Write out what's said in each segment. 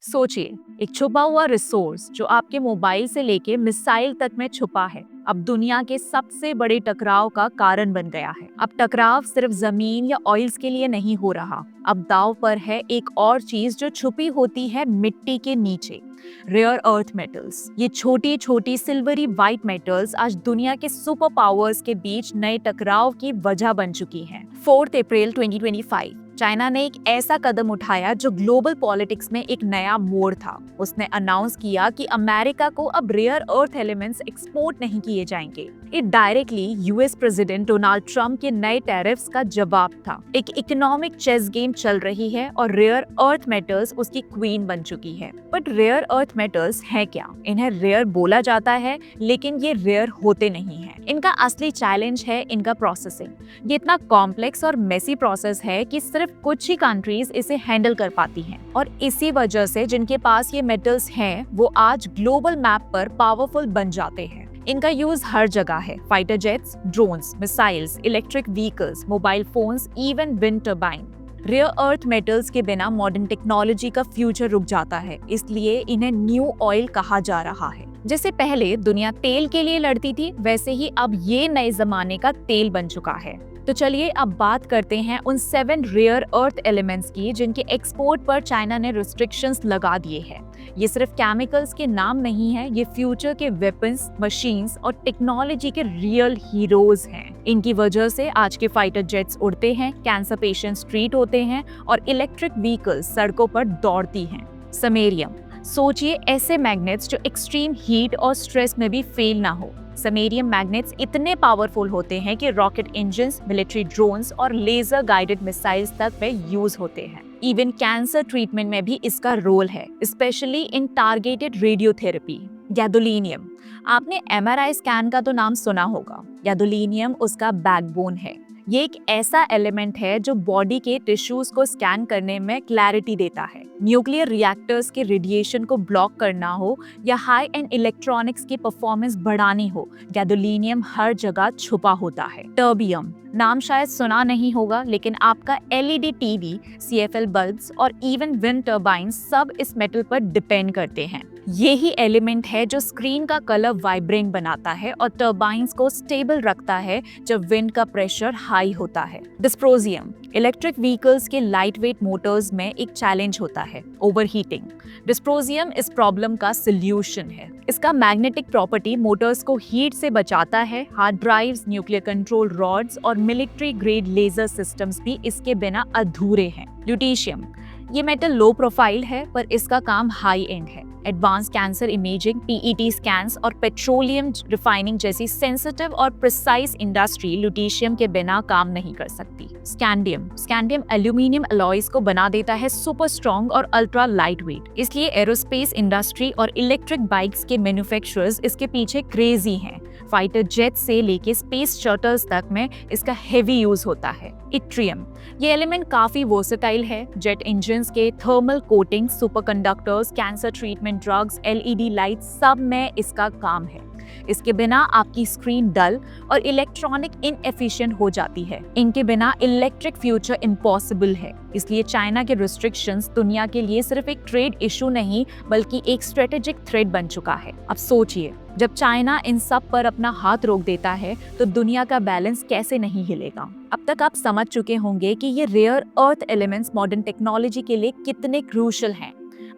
सोचिए, एक छुपा हुआ रिसोर्स जो आपके मोबाइल से लेके मिसाइल तक में छुपा है, अब दुनिया के सबसे बड़े टकराव का कारण बन गया है। अब टकराव सिर्फ जमीन या ऑयल्स के लिए नहीं हो रहा, अब दांव पर है एक और चीज जो छुपी होती है मिट्टी के नीचे, रेयर अर्थ मेटल्स। ये छोटी छोटी सिल्वरी वाइट मेटल्स आज दुनिया के सुपर पावर्स के बीच नए टकराव की वजह बन चुकी हैं। 4 अप्रैल 2025 चाइना ने एक ऐसा कदम उठाया जो ग्लोबल पॉलिटिक्स में एक नया मोड़ था। उसने अनाउंस किया कि अमेरिका को अब रेयर अर्थ एलिमेंट्स एक्सपोर्ट नहीं किए जाएंगे। ये directly US president Donald Trump के नए टैरिफ्स का जवाब था। एक इकोनॉमिक चेस गेम चल रही है और रेयर अर्थ मेटल्स उसकी क्वीन बन चुकी है। बट रेयर अर्थ मेटल्स है क्या? इन्हें रेयर बोला जाता है, लेकिन ये रेयर होते नहीं हैं। इनका असली चैलेंज है इनका प्रोसेसिंग। ये इतना कॉम्प्लेक्स और मेसी प्रोसेस है कि सिर्फ कुछ ही कंट्रीज इसे हैंडल कर पाती हैं, और इसी वजह से जिनके पास ये मेटल्स हैं वो आज ग्लोबल मैप पर पावरफुल बन जाते हैं। इनका यूज हर जगह है, fighter jets, drones, missiles, electric vehicles, mobile phones, even wind turbine. Rare earth metals के बिना मॉडर्न टेक्नोलॉजी का फ्यूचर रुक जाता है, इसलिए इन्हें न्यू ऑयल कहा जा रहा है। जैसे पहले दुनिया तेल के लिए लड़ती थी, वैसे ही अब ये नए जमाने का तेल बन चुका है। तो चलिए अब बात करते हैं उन 7 रेयर अर्थ एलिमेंट्स की जिनके एक्सपोर्ट पर चाइना ने रिस्ट्रिक्शंस लगा दिए हैं। ये सिर्फ केमिकल्स के नाम नहीं है, ये फ्यूचर के वेपन्स, मशीन्स और टेक्नोलॉजी के रियल हीरोज हैं। इनकी वजह से आज के फाइटर जेट्स उड़ते हैं, कैंसर पेशेंट्स ट्रीट होते हैं और इलेक्ट्रिक व्हीकल्स सड़कों पर दौड़ती हैं। समैरियम, सोचिए ऐसे मैग्नेट्स जो एक्सट्रीम हीट और स्ट्रेस में भी फेल ना हो। समैरियम मैग्नेट्स इतने पावरफुल होते हैं कि रॉकेट इंजन्स, मिलिट्री ड्रोन्स और लेजर गाइडेड मिसाइल्स तक में यूज होते हैं। इवन कैंसर ट्रीटमेंट में भी इसका रोल है, स्पेशली इन टारगेटेड रेडियोथेरेपी। गैदोलीनियम, आपने एमआरआई स्कैन का तो नाम सुना होगा। गैदोलीनियम उसका बैकबोन है। ये एक ऐसा एलिमेंट है जो बॉडी के टिश्यूज को स्कैन करने में क्लैरिटी देता है। न्यूक्लियर रिएक्टर्स के रेडिएशन को ब्लॉक करना हो या हाई एंड इलेक्ट्रॉनिक्स की परफॉर्मेंस बढ़ानी हो, गैदोलीनियम हर जगह छुपा होता है। टर्बियम, नाम शायद सुना नहीं होगा, लेकिन आपका एलईडी टीवी, सीएफएल बल्ब्स और इवन विंड टर्बाइन सब इस मेटल पर डिपेंड करते हैं। यही एलिमेंट है जो स्क्रीन का कलर वाइब्रेंट बनाता है और टर्बाइंस को स्टेबल रखता है जब विंड का प्रेशर हाई होता है। डिस्प्रोजियम, इलेक्ट्रिक व्हीकल्स के लाइट वेट मोटर्स में एक चैलेंज होता है, ओवरहीटिंग। डिस्प्रोजियम इस प्रॉब्लम का सॉल्यूशन है। इसका मैग्नेटिक प्रॉपर्टी मोटर्स को हीट से बचाता है। Hard drives, nuclear control rods और मिलिट्री ग्रेड लेजर सिस्टम्स भी इसके बिना अधूरे हैं। ल्यूटीशियम, ये मेटल लो प्रोफाइल है पर इसका काम हाई एंड है। Advance cancer imaging, PET scans और पेट्रोलियम रिफाइनिंग जैसी सेंसिटिव और प्रिसाइज इंडस्ट्री ल्यूटीशियम के बिना काम नहीं कर सकती। स्कैंडियम, स्कैंडियम एल्यूमिनियम अलॉयज को बना देता है सुपर स्ट्रॉन्ग और अल्ट्रा लाइट वेट, इसलिए एरोस्पेस इंडस्ट्री और इलेक्ट्रिक बाइक्स के मैन्युफैक्चरर्स इसके पीछे क्रेजी हैं। फाइटर जेट से लेके स्पेस शटल्स तक में इसका हेवी यूज होता है। इट्रियम, ये एलिमेंट काफी वर्सेटाइल है। जेट इंजन्स के thermal coating, superconductors, cancer treatment drugs, LED lights सब में इसका काम है। इसके बिना आपकी स्क्रीन डल और इलेक्ट्रॉनिक इनएफिशिएंट हो जाती है। इनके बिना इलेक्ट्रिक फ्यूचर इम्पॉसिबल है। इसलिए चाइना के रिस्ट्रिक्शंस दुनिया के लिए सिर्फ एक ट्रेड इशू नहीं बल्कि एक स्ट्रेटेजिक थ्रेट बन चुका है। अब सोचिए, जब चाइना इन सब पर अपना हाथ रोक देता है तो दुनिया का बैलेंस कैसे नहीं हिलेगा। अब तक आप समझ चुके होंगे कि ये rare earth elements modern technology के लिए कितने क्रूशियल हैं।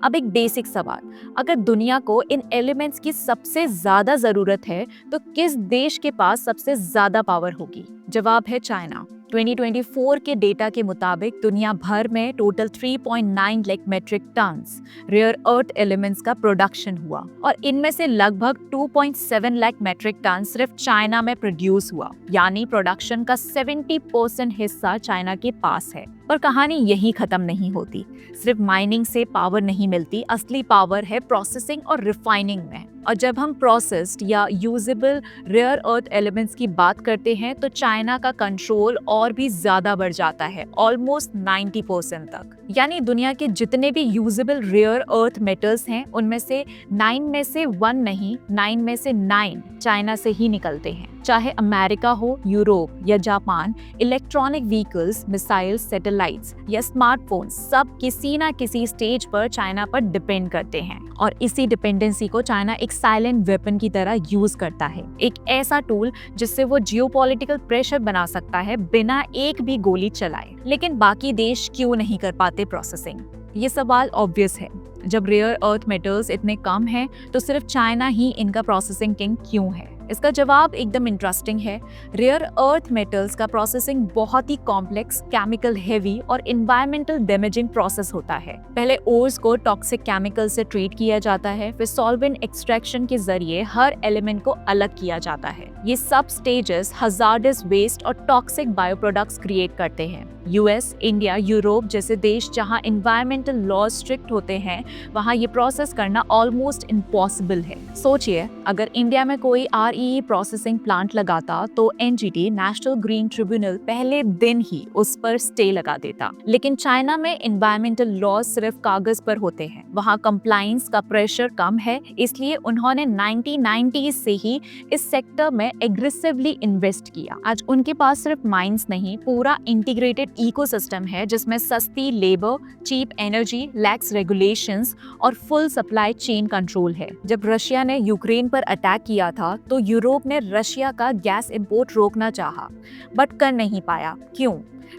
अब एक बेसिक सवाल, अगर दुनिया को इन एलिमेंट्स की सबसे ज्यादा जरूरत है तो किस देश के पास सबसे ज्यादा पावर होगी? जवाब है चाइना। 2024 के डेटा के मुताबिक दुनिया भर में total 3.9 lakh metric tons rare earth elements का प्रोडक्शन हुआ और इनमें से लगभग 2.7 लाख मेट्रिक टन सिर्फ चाइना में प्रोड्यूस हुआ, यानी प्रोडक्शन का 70% हिस्सा चाइना के पास है। पर कहानी यही खत्म नहीं होती। सिर्फ माइनिंग से पावर नहीं मिलती, असली पावर है प्रोसेसिंग और रिफाइनिंग में। और जब हम प्रोसेस्ड या यूजेबल रेयर अर्थ एलिमेंट्स की बात करते हैं तो चाइना का कंट्रोल और भी ज्यादा बढ़ जाता है, ऑलमोस्ट 90% तक। यानी दुनिया के जितने भी यूजेबल रेयर अर्थ मेटल्स हैं उनमें से 9 में से 1 नहीं, 9 में से 9 चाइना से ही निकलते हैं। चाहे अमेरिका हो, यूरोप या Japan, electronic vehicles, missiles, satellite satellites या स्मार्टफोन सब किसी ना किसी स्टेज पर चाइना पर डिपेंड करते हैं और इसी डिपेंडेंसी को चाइना एक साइलेंट वेपन की तरह यूज करता है, एक ऐसा टूल जिससे वो जियोपॉलिटिकल प्रेशर बना सकता है बिना एक भी गोली चलाए। लेकिन बाकी देश क्यों नहीं कर पाते प्रोसेसिंग? ये सवाल ऑब्वियस है। जब रेयर अर्थ मेटल्स इतने कम हैं तो सिर्फ चाइना ही इनका प्रोसेसिंग किंग क्यों है? इसका जवाब एकदम इंटरेस्टिंग है। रेयर अर्थ मेटल्स का प्रोसेसिंग बहुत ही कॉम्प्लेक्स, केमिकल हेवी और एनवायरमेंटल डैमेजिंग प्रोसेस होता है। पहले ओर्स को टॉक्सिक केमिकल से ट्रीट किया जाता है, फिर सॉल्वेंट एक्सट्रैक्शन के जरिए हर एलिमेंट को अलग किया जाता है। ये सब स्टेजेस हजार्डस वेस्ट और टॉक्सिक बायो प्रोडक्ट्स क्रिएट करते हैं। यूएस, इंडिया, यूरोप जैसे देश जहां एनवायरमेंटल लॉ स्ट्रिक्ट होते हैं, वहां ये प्रोसेस करना ऑलमोस्ट इम्पॉसिबल है। सोचिए, अगर इंडिया में कोई REE प्रोसेसिंग प्लांट लगाता तो NGT, नेशनल ग्रीन ट्रिब्यूनल, पहले दिन ही उस पर स्टे लगा देता। लेकिन चाइना में एनवायरमेंटल लॉ सिर्फ कागज पर होते हैं। वहां कंप्लायंस का प्रेशर कम है, इसलिए उन्होंने 1990s से ही इस सेक्टर में एग्रेसिवली इन्वेस्ट किया। आज उनके पास सिर्फ माइंस नहीं, पूरा इंटीग्रेटेड इकोसिस्टम है जिसमें सस्ती labour, cheap energy, lax regulations और फुल सप्लाई चेन कंट्रोल है। जब रशिया ने यूक्रेन पर अटैक किया था तो यूरोप ने रशिया का गैस इंपोर्ट रोकना चाहा, बट कर नहीं पाया। क्यों?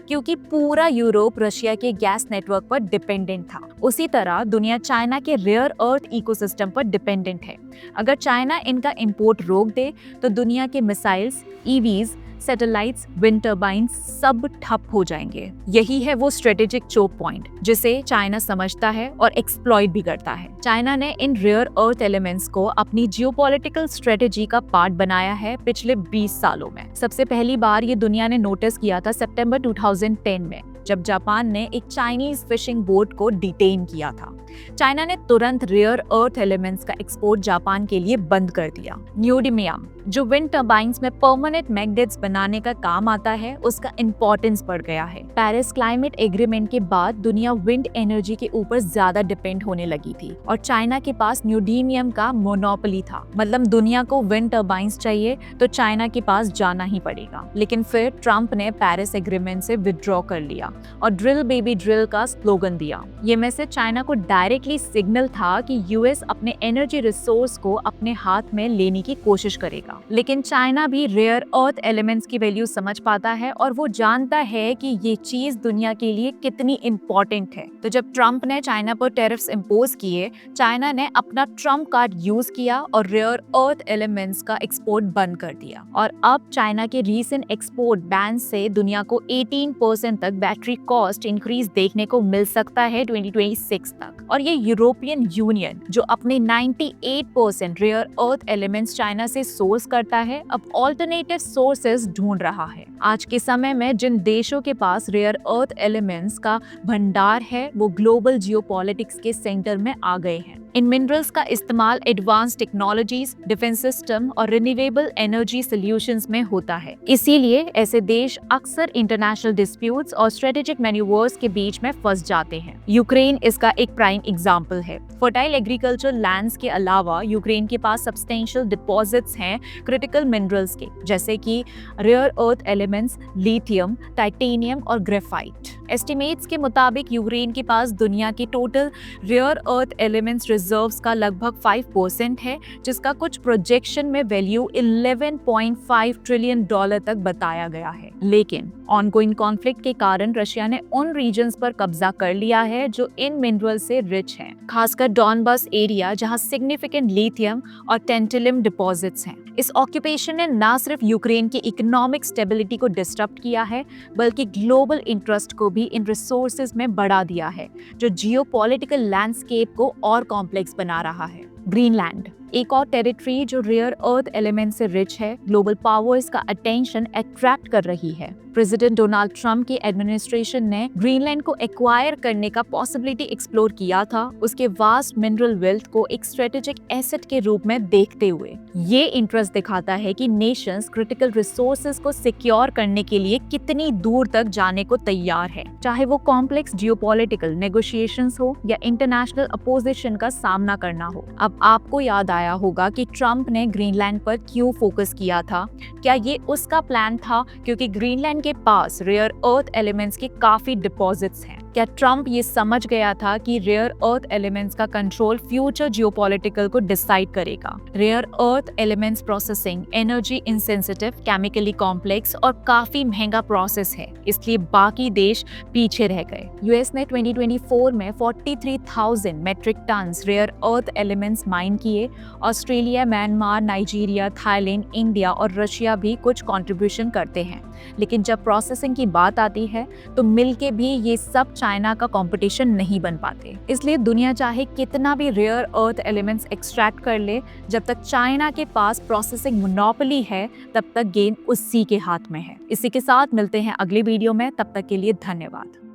क्योंकि पूरा यूरोप रशिया के गैस नेटवर्क पर डिपेंडेंट था। उसी तरह दुनिया चाइना के रेयर अर्थ इकोसिस्टम पर डिपेंडेंट है। अगर चाइना इनका इंपोर्ट रोक दे तो दुनिया के missiles, EVs, satellites, wind turbines सब ठप हो जाएंगे। यही है वो स्ट्रेटेजिक चोक पॉइंट जिसे चाइना समझता है और एक्सप्लॉइट भी करता है। चाइना ने इन रेयर अर्थ एलिमेंट्स को अपनी जियोपॉलिटिकल स्ट्रेटेजी का पार्ट बनाया है पिछले 20 सालों में। सबसे पहली बार ये दुनिया ने नोटिस किया था सितंबर 2010 में, जब जापान ने एक चाइनीज फिशिंग बोट को डिटेन किया था। चाइना ने तुरंत रेयर अर्थ एलिमेंट्स का एक्सपोर्ट जापान के लिए बंद कर दिया। न्यूडिमियम, जो विंड टर्बाइंस में परमानेंट मैग्नेट्स बनाने का काम आता है, उसका इंपॉर्टेंस बढ़ गया है। पेरिस क्लाइमेट एग्रीमेंट के बाद दुनिया विंड एनर्जी के ऊपर ज्यादा डिपेंड होने लगी थी और चाइना के पास न्यूडिमियम का मोनोपोली था। मतलब दुनिया को विंड टर्बाइंस चाहिए तो चाइना के पास जाना ही पड़ेगा। लेकिन फिर ट्रंप ने पेरिस एग्रीमेंट से विथड्रॉ कर लिया और ड्रिल बेबी ड्रिल का स्लोगन दिया। ये मैसेज चाइना को डायरेक्टली सिग्नल था कि यूएस अपने एनर्जी रिसोर्स को अपने हाथ में लेने की कोशिश करेगा। लेकिन चाइना भी रेयर अर्थ एलिमेंट्स की वैल्यू समझ पाता है और वो जानता है कि ये चीज दुनिया के लिए कितनी इंपॉर्टेंट है। तो जब ट्रंप ने चाइना पर टैरिफ्स इंपोज किए, चाइना ने अपना ट्रंप कार्ड यूज किया और रेयर अर्थ एलिमेंट्स का एक्सपोर्ट बंद कर दिया। और अब चाइना के रीसेंट एक्सपोर्ट बैन से दुनिया को 18% तक बैटरी कॉस्ट इंक्रीज देखने को मिल सकता है 2026 तक। और ये यूरोपियन यूनियन, जो अपने 98% रेयर अर्थ एलिमेंट्स चाइना से सोर्स करता है, अब ऑल्टरनेटिव सोर्सेज ढूंढ रहा है। आज के समय में जिन देशों के पास रेयर अर्थ एलिमेंट्स का भंडार है, वो ग्लोबल जियोपॉलिटिक्स के सेंटर में आ गए हैं। इन मिनरल्स का इस्तेमाल एडवांस टेक्नोलॉजीज, डिफेंस सिस्टम और रिन्यूएबल एनर्जी सॉल्यूशंस में होता है। इसीलिए ऐसे देश अक्सर इंटरनेशनल डिस्प्यूट्स और स्ट्रेटेजिक मैन्यूवर्स के बीच में फंस जाते हैं। यूक्रेन इसका एक प्राइम एग्जांपल है। फर्टाइल एग्रीकल्चर लैंड्स के अलावा यूक्रेन के पास सब्सटेंशियल डिपॉजिट्स हैं क्रिटिकल मिनरल्स के, जैसे कि rare earth elements, lithium, titanium और ग्रेफाइट। एस्टिमेट्स के मुताबिक यूक्रेन के पास दुनिया के total rare earth elements reserves का लगभग 5% है, जिसका कुछ प्रोजेक्शन में वैल्यू $11.5 ट्रिलियन तक बताया गया है। लेकिन ऑनगोइंग कॉन्फ्लिक्ट के कारण रशिया ने उन रीजन्स पर कब्जा कर लिया है जो इन मिनरल से रिच हैं, खासकर डॉनबास एरिया जहां सिग्निफिकेंट लिथियम और टेंटिलियम डिपॉजिट्स हैं। इस ऑक्यूपेशन ने न सिर्फ यूक्रेन की इकोनॉमिक स्टेबिलिटी को डिस्टर्ब किया है, बल्कि ग्लोबल इंटरेस्ट को भी इन रिसोर्सेज में बढ़ा दिया है, जो जियोपॉलिटिकल लैंडस्केप को और कॉम्प्लेक्स बना रहा है। ग्रीनलैंड, एक और टेरिटरी जो रेयर अर्थ एलिमेंट से रिच है, ग्लोबल पावर्स का अटेंशन अट्रैक्ट कर रही है। प्रेसिडेंट डोनाल्ड ट्रंप की एडमिनिस्ट्रेशन ने ग्रीनलैंड को एक्वायर करने का पॉसिबिलिटी एक्सप्लोर किया था, उसके वास्ट मिनरल वेल्थ को एक स्ट्रेटेजिक एसेट के रूप में देखते हुए। ये इंटरेस्ट दिखाता है कि नेशंस क्रिटिकल रिसोर्सेज को सिक्योर करने के लिए कितनी दूर तक जाने को तैयार है, चाहे वो कॉम्प्लेक्स जियोपॉलिटिकल नेगोशिएशंस हो या इंटरनेशनल अपोजिशन का सामना करना हो। अब आपको याद आया होगा कि ट्रंप ने ग्रीनलैंड पर क्यों फोकस किया था। क्या ये उसका प्लान था क्योंकि ग्रीनलैंड के पास रेयर अर्थ एलिमेंट्स के काफी डिपॉजिट्स हैं। क्या ट्रंप ये समझ गया था कि रेयर अर्थ एलिमेंट्स का कंट्रोल फ्यूचर जियोपॉलिटिकल को डिसाइड करेगा? Rare earth elements processing energy insensitive, chemically complex और काफी महंगा प्रोसेस है, इसलिए बाकी देश पीछे रह गए। यूएस ने 2024 में 43,000 metric tons rare earth elements mine किए। Australia, Myanmar, Nigeria, Thailand, India और रशिया भी कुछ कंट्रीब्यूशन करते हैं, लेकिन जब प्रोसेसिंग की बात आती है तो मिलके भी ये सब चाइना का कंपटीशन नहीं बन पाते। इसलिए दुनिया चाहे कितना भी रेयर अर्थ एलिमेंट्स एक्सट्रैक्ट कर ले, जब तक चाइना के पास प्रोसेसिंग मोनोपोली है तब तक गेम उसी के हाथ में है। इसी के साथ मिलते हैं अगली वीडियो में, तब तक के लिए धन्यवाद।